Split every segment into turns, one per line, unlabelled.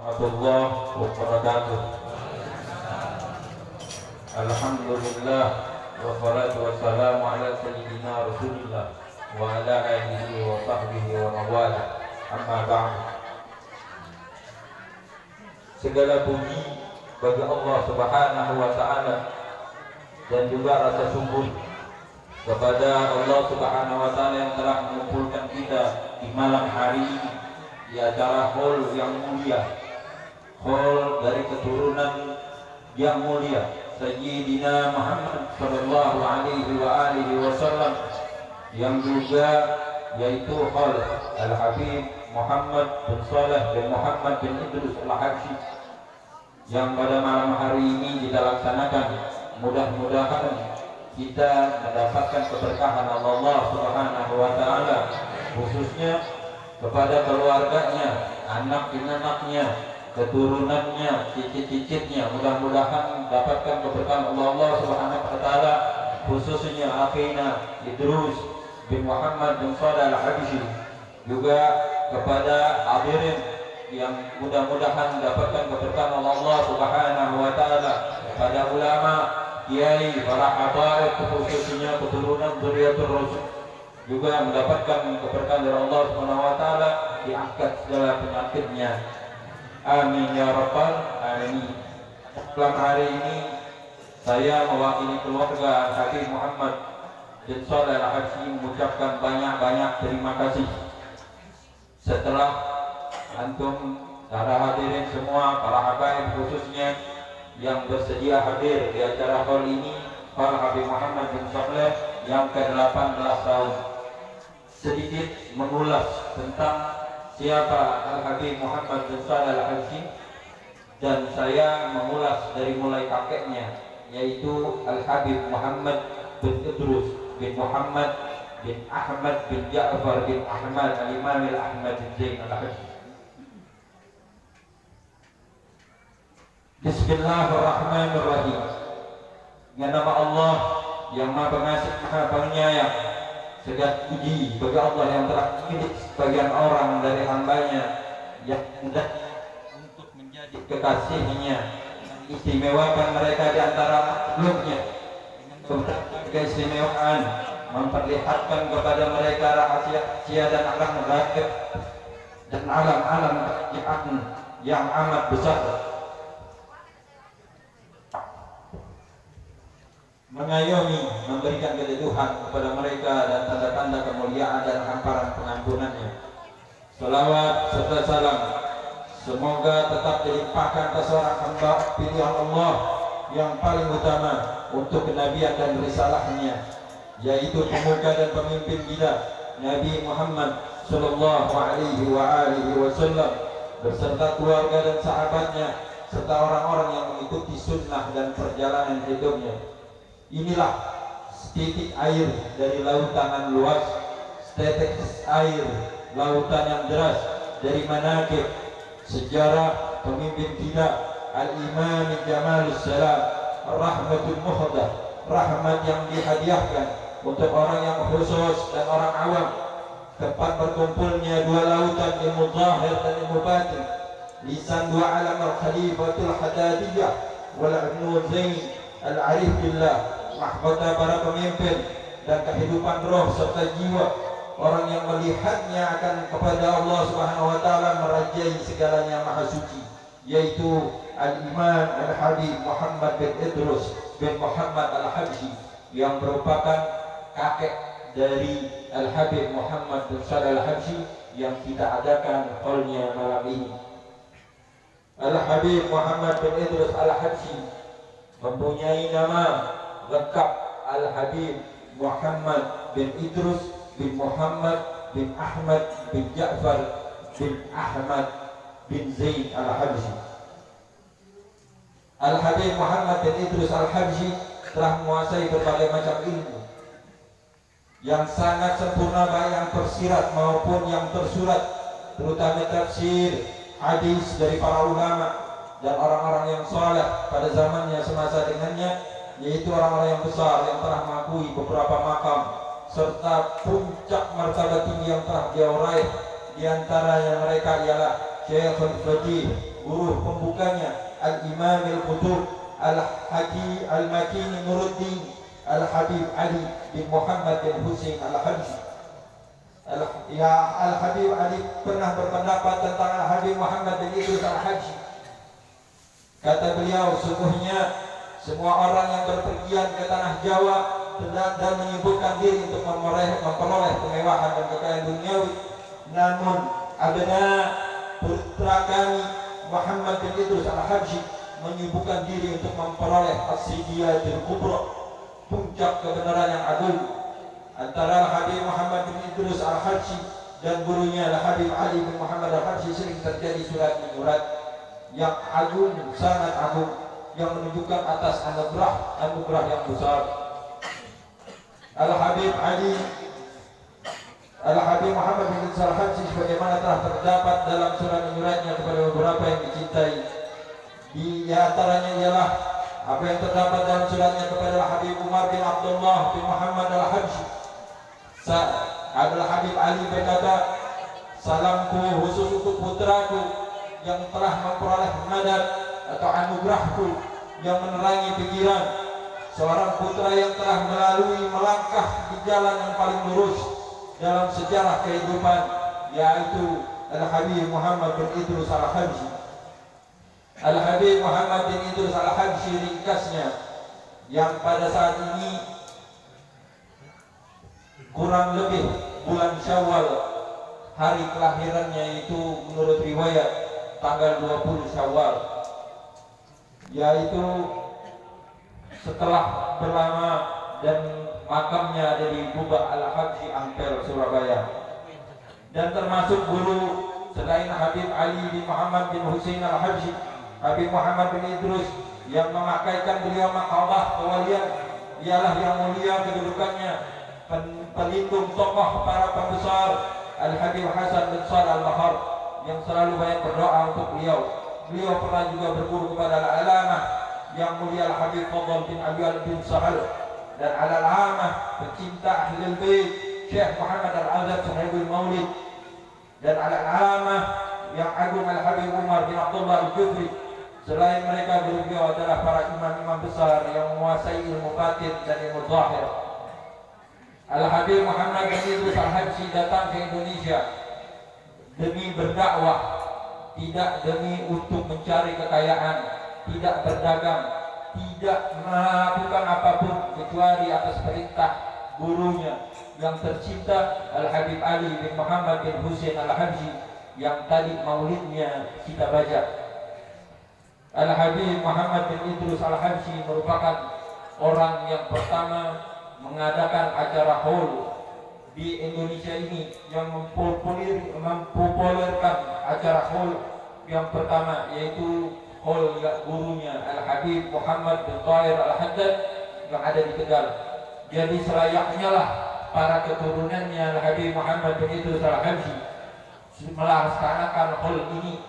warahmatullahi wabarakatuh. Alhamdulillah wassalatu wassalamu ala sayyidina Rasulillah wa ala alihi wa sahbihi wa mawala. Amma ba'd. Segala puji bagi Allah Subhanahu wa taala dan juga rasa syukur kepada Allah Subhanahu wa taala yang telah mengumpulkan kita di malam hari ini di acara hall yang mulia, hall dari keturunan yang mulia Sayyidina Muhammad sallallahu alaihi wa alihi wasallam, yang juga yaitu hall Al-Habib Muhammad bin Saleh bin Muhammad bin Idrus Al-Habsyi, yang pada malam hari ini kita laksanakan. Mudah-mudahan kita mendapatkan keberkahan Allah Subhanahu wa taala, khususnya kepada keluarganya, anak-anaknya, keturunannya, cicit-cicitnya. Mudah-mudahan mendapatkan keberkahan Allah Subhanahu wa taala, khususnya akhina Idrus bin Muhammad bin Saleh Al-Habsyi, juga kepada hadirin yang mudah-mudahan mendapatkan keberkahan Allah Subhanahu wa taala, pada ulama, kiai, para habaib, khususnya keturunan dzurriyyatur rasul, juga mendapatkan keberkahan dari Allah Subhanahu wa taala, diangkat segala penyakitnya. Amin ya rabbal alamin. Malam hari ini saya mewakili keluarga Habib Muhammad bin Saleh Al-Habsyi mengucapkan banyak-banyak terima kasih. Setelah antum para hadirin semua, para habaib khususnya yang bersedia hadir di acara hall ini, hall Habib Muhammad bin Saleh yang ke-18 tahun, sedikit mengulas tentang siapa Al-Habib Muhammad bin Saleh Al-Habsyi, dan saya mengulas dari mulai kakeknya, yaitu Al-Habib Muhammad bin Idrus bin Muhammad bin Ahmad bin Ja'far bin Ahmad Al-Imam Al-Ahmad bin Zain Al-Habsyi. Bismillahirrahmanirrahim. Dengan nama Allah yang Maha Pengasih, Maha Penyayang, segala puji bagi Allah yang telah memilih sebagian orang dari hambanya yang hendak untuk menjadi kekasihnya, istimewakan mereka di antara makhluknya dengan keistimewaan, memperlihatkan kepada mereka rahasia dan alam gaib dan alam-alam yang amat besar, mengayomi, memberikan keteduhan kepada mereka dan tanda-tanda kemuliaan dan hamparan pengampunannya. Salawat serta salam semoga tetap dilimpahkan ke seorang hamba pilihan Allah yang paling utama untuk kenabian dan risalahnya, yaitu pemuka dan pemimpin kita Nabi Muhammad sallallahu alaihi wasallam, beserta keluarga dan sahabatnya, serta orang-orang yang mengikuti sunnah dan perjalanan hidupnya. Inilah setitik air dari lautan yang luas, setetes air lautan yang deras dari manaqib sejarah pemimpin kita Al-Imam Jamalus Salam, rahmatul muhdah, rahmat yang dihadiahkan untuk orang yang khusus dan orang awam, tempat berkumpulnya dua lautan, ilmu zahir dan ilmu batin, lisan dua alam al-khalifatul hadadiyah wal ibnu Zain al-arif billah, mahkota para pemimpin dan kehidupan roh serta jiwa orang yang melihatnya akan kepada Allah Subhanahu wa taala, merajai segalanya maha suci, yaitu Al-Imam Al-Habib Muhammad bin Idrus bin Muhammad Al-Habsyi, yang merupakan kakek dari Al-Habib Muhammad bin Saleh Al-Habsyi yang kita adakan hallnya malam ini. Al-Habib Muhammad bin Idrus Al-Habsyi mempunyai nama lengkap Al-Habib Muhammad bin Idrus bin Muhammad bin Ahmad bin Ja'far bin Ahmad bin Zain Al-Habsyi. Al-Habib Muhammad bin Idrus Al-Habsyi telah menguasai berbagai macam ilmu yang sangat sempurna, baik yang tersirat maupun yang tersurat, terutama tafsir, hadis dari para ulama dan orang-orang yang saleh pada zamannya semasa dengannya, yaitu orang-orang yang besar yang telah mengakui beberapa makam serta puncak martabat tinggi yang telah dia raih. Di antaranya mereka ialah Syekhul Faqih guru pembukanya Al-Imam Al-Qutub Al-Haki Al-Makini Nuruddin Al-Habib Ali bin Muhammad bin Husain Al-Habsyi. Al-Habib Ali pernah berpendapat tentang Al-Habib Muhammad bin Idris Al-Habsyi. Kata beliau, sungguhnya semua orang yang berpergian ke tanah Jawa dan menyibukkan diri untuk memperoleh kemewahan dan kekayaan duniawi, namun abna putra kami Muhammad bin Idris Al-Habsyi menyibukkan diri untuk memperoleh as-sidiyatul kubra, puncak kebenaran yang agung. Antara Al-Habib Muhammad bin Idris Al-Habsyi dan gurunya Al-Habib Ali bin Muhammad Al-Habsyi sering terjadi surat menyurat yang agung, sangat agung, yang menunjukkan atas anugerah yang besar. Al-Habib Muhammad bin Idris Al-Habsyi sebagaimana telah terdapat dalam surat menyuratnya kepada beberapa yang dicintai. Di antaranya ialah apa yang terdapat dalam suratnya kepada Al-Habib Umar bin Abdullah bin Muhammad Al-Habsyi. Al-Habib Ali berkata, salamku khusus untuk putraku yang telah memperoleh madad atau anugerahku yang menerangi pikiran, seorang putra yang telah melangkah di jalan yang paling lurus dalam sejarah kehidupan, yaitu Al-Habib Muhammad bin Idris Al-Habsyi. Al-Habib Muhammad bin Idris Al-Habsyi ringkasnya, yang pada saat ini kurang lebih bulan Syawal, hari kelahirannya itu menurut riwayat tanggal 20 Syawal, yaitu setelah berlama, dan makamnya ada di Kubah Al-Habsyi Ampel, Surabaya. Dan termasuk guru selain Habib Ali bin Muhammad bin Husain Al-Habsyi, Habib Muhammad bin Idris yang memakaikan beliau maqamah kewalian ialah yang mulia kedudukannya pelindung tokoh para pembesar Al-Habib Hasan bin Shalih Al-Bahar, yang selalu banyak berdoa untuk beliau. Beliau pernah juga berguru kepada Al-Alamah yang mulia Al-Habib Fadl bin Abi bin Sahal, dan Al-Alamah pecinta Ahlul Bait Syekh Muhammad Al-Azhar Sahibul Maulid, dan Al-Alamah yang agung Al-Habib Umar bin Abdullah Al-Jufri. Selain mereka, beliau adalah para imam-imam besar yang menguasai ilmu batin dan ilmu zahir. Al-Habib Muhammad bin Idris Al-Habsyi datang ke Indonesia demi berdakwah, tidak demi untuk mencari kekayaan, tidak berdagang, tidak melakukan apapun kecuali atas perintah gurunya yang tercinta Al-Habib Ali bin Muhammad bin Husain Al-Habsyi yang tadi maulidnya kita baca. Al-Habib Muhammad bin Idris Al-Habsyi merupakan orang yang pertama mengadakan acara haul di Indonesia ini, yang mempopulerkan acara haul yang pertama, yaitu haul gurunya Al-Habib Muhammad bin Tahir Al-Haddad yang ada di Tegal. Jadi selayaknya lah para keturunannya Al-Habib Muhammad bin Idris Al-Habsyi melaksanakan haul ini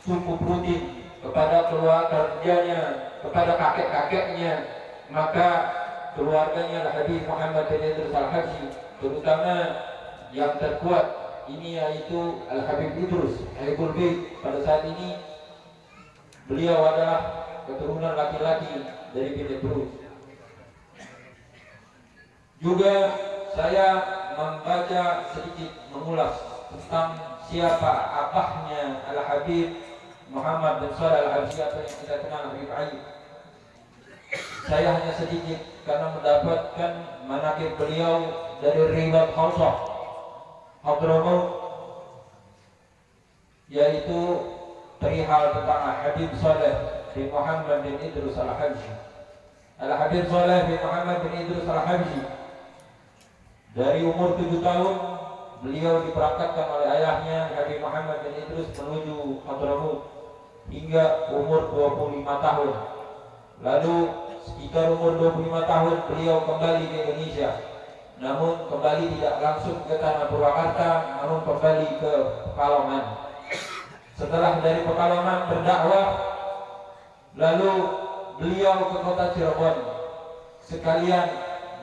cukup rutin kepada keluarganya, kepada kakek-kakeknya. Maka keluarganya Al-Habib Muhammad bin Idris Al-Habsyi, terutama yang terkuat ini yaitu Al-Habib Idris Ahlul Bait. Pada saat ini beliau adalah keturunan laki-laki dari bin Idris. Juga saya membaca sedikit, mengulas tentang siapa abahnya Al-Habib Muhammad bin Shalih Al-Habsyi atau yang kita kenal Habib Ali. Saya hanya sedikit karena mendapatkan manaqib beliau dari riwayat Khausah Hadramaut, yaitu perihal tentang Habib Shalih bin Muhammad bin Idris Al-Habsyi. Al-Habib Shalih bin Muhammad bin Idris Al-Habsyi dari umur 7 tahun beliau diberangkatkan oleh ayahnya Habib Muhammad bin Idris menuju Hadramaut hingga umur 25 tahun. Lalu sekitar umur 25 tahun beliau kembali ke Indonesia, namun kembali tidak langsung ke Tanah Purwakarta, namun kembali ke Pekalongan. Setelah dari Pekalongan berdakwah, lalu beliau ke kota Cirebon. Sekalian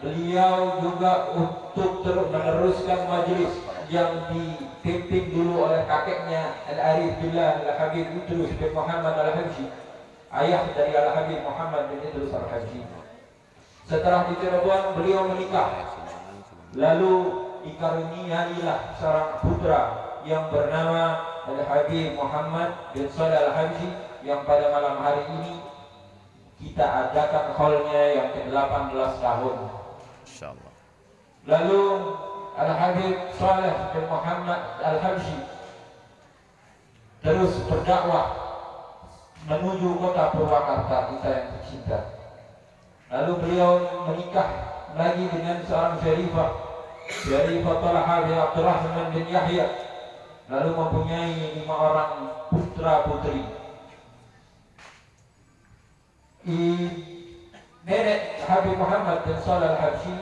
beliau juga untuk terus meneruskan majelis yang dipimpin dulu oleh kakeknya Al-Arif Billah Al-Habib Idrus bin Muhammad Al-Habsyi, ayah dari Al-Habib Muhammad bin Idrus Al-Habsyi. Setelah di Cirebon beliau menikah, lalu dikaruniailah seorang putra yang bernama Al-Habib Muhammad bin Shalih Al-Habsyi, yang pada malam hari ini kita adakan haulnya yang ke-18 tahun.
Insyaallah.
Lalu Al-Habib Shalih bin Muhammad Al-Habsyi terus berdakwah menuju kota Purwakarta kita yang tercinta. Lalu beliau menikah lagi dengan seorang Syarifah Talha bin Abdurrahman bin Yahya, lalu mempunyai 5 orang putra putri. Nenek Habib Muhammad bin Shalih Al-Habsyi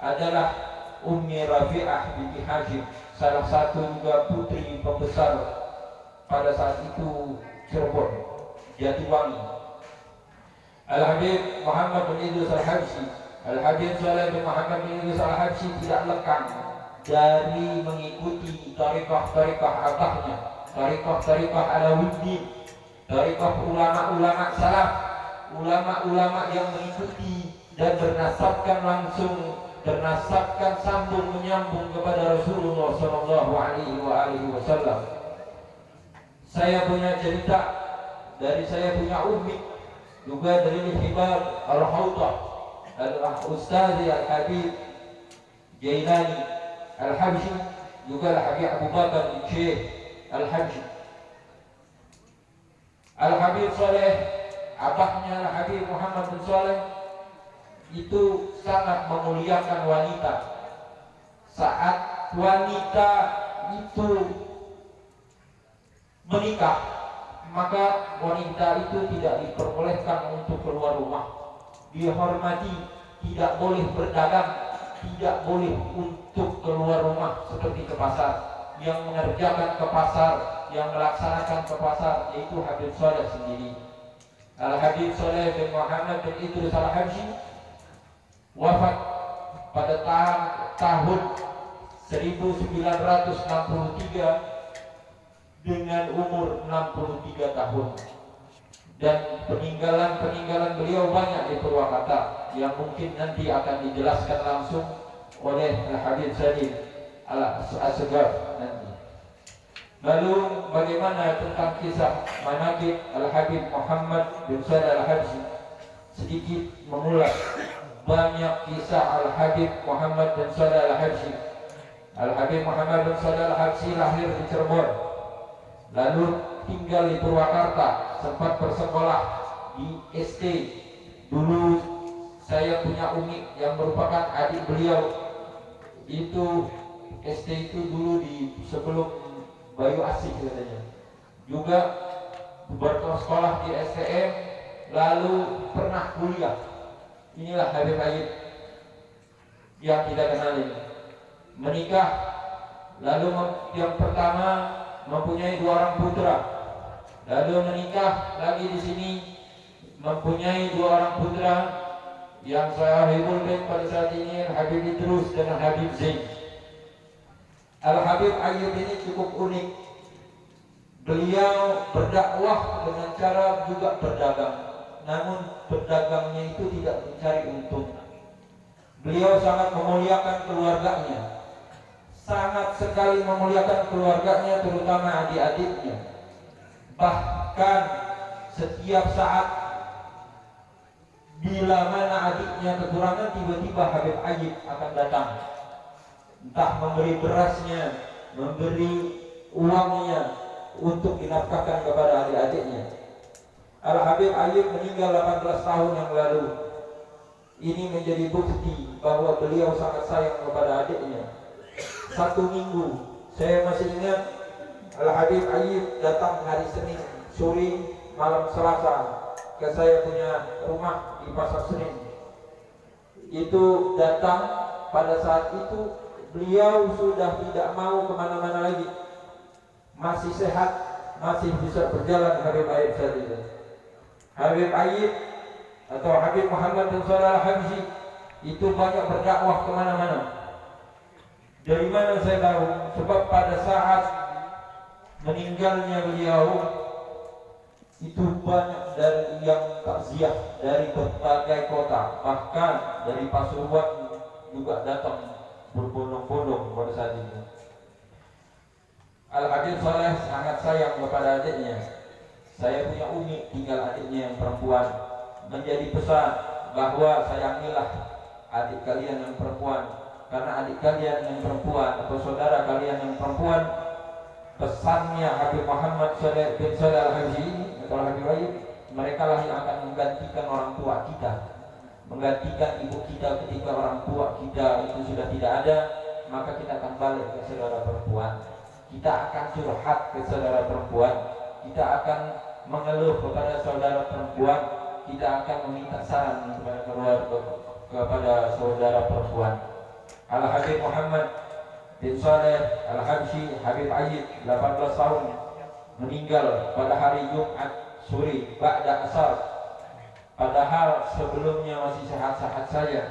adalah Ummi Rafi'ah binti Hashim, salah satu juga putri pembesar pada saat itu Cirebon, Jatiwangi. Al-Habib Muhammad bin Idrus Al-Habsyi, Al-Habib Shalih bin Muhammad bin Idrus Al-Habsyi tidak lekang dari mengikuti tarikah-tarikah abahnya, tarikah-tarikah Alawuddin, tarikah ulama-ulama salaf, ulama-ulama yang mengikuti dan bernasabkan langsung, bernasabkan sambung menyambung kepada Rasulullah Sallallahu Alaihi Wasallam. Saya punya cerita dari saya punya ummi, juga dari Hibab Al-Hawtah Al-Ustazi Al-Habib Jailani Al-Habsyi, juga Al-Habib Abu Bakar bin Syekh Al-Habsyi. Al-Habib Shalih, abahnya Al-Habib Muhammad bin Shalih, itu sangat memuliakan wanita. Saat wanita itu menikah, maka wanita itu tidak diperbolehkan untuk keluar rumah. Dihormati, tidak boleh berdagang, tidak boleh untuk keluar rumah seperti ke pasar. Yang mengerjakan ke pasar, yang melaksanakan ke pasar, yaitu Habib Shalih sendiri. Al-Habib Shalih bin Muhammad bin Idrus Al-Habsyi wafat pada tahun 1963 dengan umur 63 tahun. Dan peninggalan beliau banyak di Purwakarta yang mungkin nanti akan dijelaskan langsung oleh Al-Habib Salim Al-Asghar nanti. Lalu bagaimana tentang kisah manaqib Al-Habib Muhammad bin Shalih Al-Habsyi? Sedikit mengulas banyak kisah Al-Habib Muhammad bin Shalih Al-Habsyi. Al-Habib Muhammad bin Shalih Al-Habsyi lahir di Cirebon, lalu tinggal di Purwakarta, sempat bersekolah di SD. Dulu saya punya umi yang merupakan adik beliau, itu SD itu dulu di sebelum Bayu Asih katanya. Juga bersekolah di STM, lalu pernah kuliah. Inilah Habib Ayyub yang kita kenali. Menikah, lalu yang pertama mempunyai 2 orang putra. Lalu menikah lagi di sini, mempunyai 2 orang putra yang sahibul bait pada saat ini, Habib Idrus dan Habib Zain. Al-Habib Ayyub ini cukup unik. Beliau berdakwah dengan cara juga berdagang. Namun berdagangnya itu tidak mencari untung. Beliau sangat memuliakan keluarganya, sangat sekali memuliakan keluarganya, terutama adik-adiknya. Bahkan setiap saat bila mana adiknya kekurangan, tiba-tiba Habib Ayyub akan datang, entah memberi berasnya, memberi uangnya untuk dinafkahkan kepada adik-adiknya. Al-Habib Ayyub meninggal 18 tahun yang lalu. Ini menjadi bukti bahwa beliau sangat sayang kepada adiknya. 1 minggu, saya masih ingat, Al-Habib Ayyub datang hari Senin sore malam Selasa ke saya punya rumah di Pasar Senin. Itu datang, pada saat itu beliau sudah tidak mau kemana-mana lagi, masih sehat, masih bisa berjalan. Habib Ayyub saat itu, Habib Ayyub atau Habib Muhammad bin Shalih Al-Habsyi itu banyak berdakwah kemana-mana. Dari mana saya tahu? Sebab pada saat meninggalnya beliau itu banyak dari yang takziah dari berbagai kota, bahkan dari Pasuruan juga datang berbondong-bondong pada saat itu. Al-Habib Saleh sangat sayang kepada adiknya. Saya punya umi, tinggal adiknya yang perempuan. Menjadi pesan bahwa sayangilah adik kalian yang perempuan, karena adik kalian yang perempuan atau saudara kalian yang perempuan, pesannya Habib Muhammad Saleh bin Saleh Al-Habsyi atau Habib Ayyub, mereka lah yang akan menggantikan orang tua kita, menggantikan ibu kita ketika orang tua kita itu sudah tidak ada. Maka kita akan balik ke saudara perempuan, kita akan curhat ke saudara perempuan, kita akan mengeluh kepada saudara perempuan, kita akan meminta saran kepada saudara perempuan. Al-Habib Muhammad bin Saleh Al-Habsyi Habib Ayyub 18 tahun meninggal pada hari Jumat sore ba'da asar, padahal sebelumnya masih sehat-sehat saja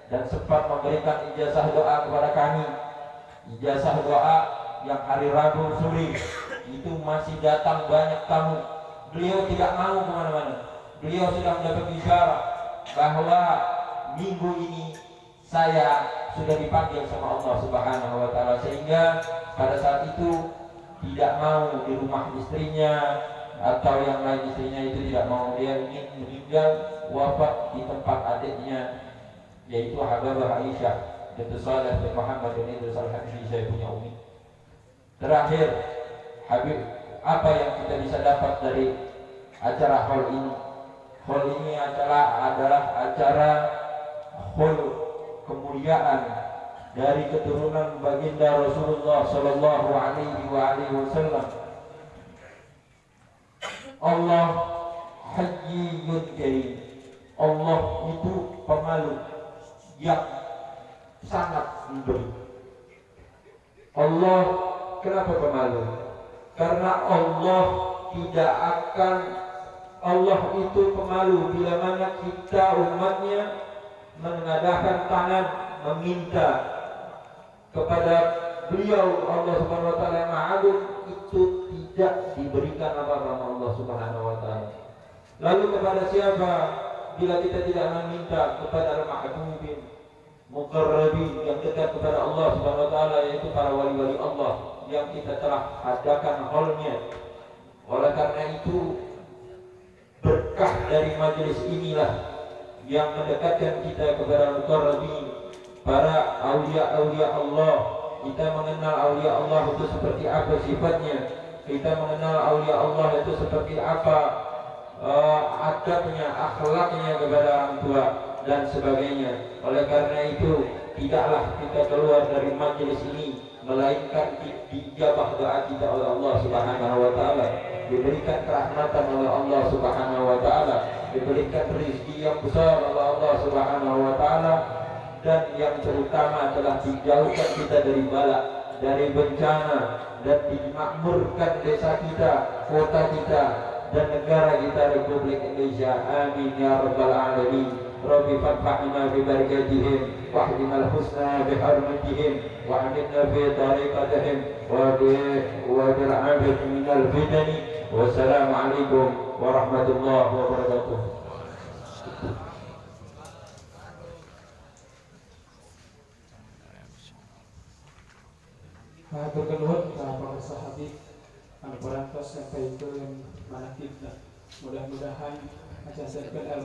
dan sempat memberikan ijazah doa kepada kami. Ijazah doa yang hari Rabu sore itu masih datang banyak tamu. Beliau tidak mau kemana-mana. Beliau sudah mendapat isyarat bahwa minggu ini saya sudah dipanggil sama Allah Subhanahu wa taala, sehingga pada saat itu tidak mau di rumah istrinya atau yang lain istrinya itu tidak mau, dia ingin meninggal wafat di tempat adiknya yaitu Habibah Aisyah binti Saleh bin Muhammad bin Idris Al-Habsyi. Saya punya umi. Terakhir, Habib, apa yang kita bisa dapat dari acara hall ini? Hall ini adalah acara hall kemuliaan dari keturunan baginda Rasulullah Sallallahu Alaihi Wasallam. Allah Hayyun Karim. Allah itu pemalu yang sangat memberi. Allah kenapa pemalu? Karena Allah tidak akan, Allah itu pemalu bila mana kita umatnya mengadakan tangan meminta kepada beliau Allah Subhanahu wa taala yang Maha Agung, itu tidak diberikan apa-apa oleh Allah Subhanahu wa taala. Lalu kepada siapa bila kita tidak meminta? Kepada al-mahbubin muqarrabin yang dekat kepada Allah Subhanahu wa taala, yaitu para wali-wali Allah yang kita telah adakan hallnya. Oleh karena itu, berkah dari majelis inilah yang mendekatkan kita kepada muqarrabin, para aulia-aulia Allah. Kita mengenal aulia Allah itu seperti apa sifatnya, kita mengenal aulia Allah itu seperti apa adabnya, akhlaknya kepada orang tua dan sebagainya. Oleh karena itu, tidaklah kita keluar dari majelis ini melainkan dijabah doa kita oleh Allah Subhanahu wa taala, diberikan kerahmatan oleh Allah Subhanahu wa taala, diberikan rezeki yang besar oleh Allah Subhanahu wa taala, dan yang terutama adalah dijauhkan kita dari bala, dari bencana, dan dimakmurkan desa kita, kota kita, dan negara kita Republik Indonesia. Amin ya rabbal alamin. Rabbi fatahna bi barakatihim wahdina al-husna bi hurmatihim wa aminna fi tariqatihim wa bil afiyati min al-fitani. Wassalamu alaikum warahmatullahi wabarakatuh.
Berkeluhan para sahabat Al-Quran yang baik yang mana kita mudah-mudahan akan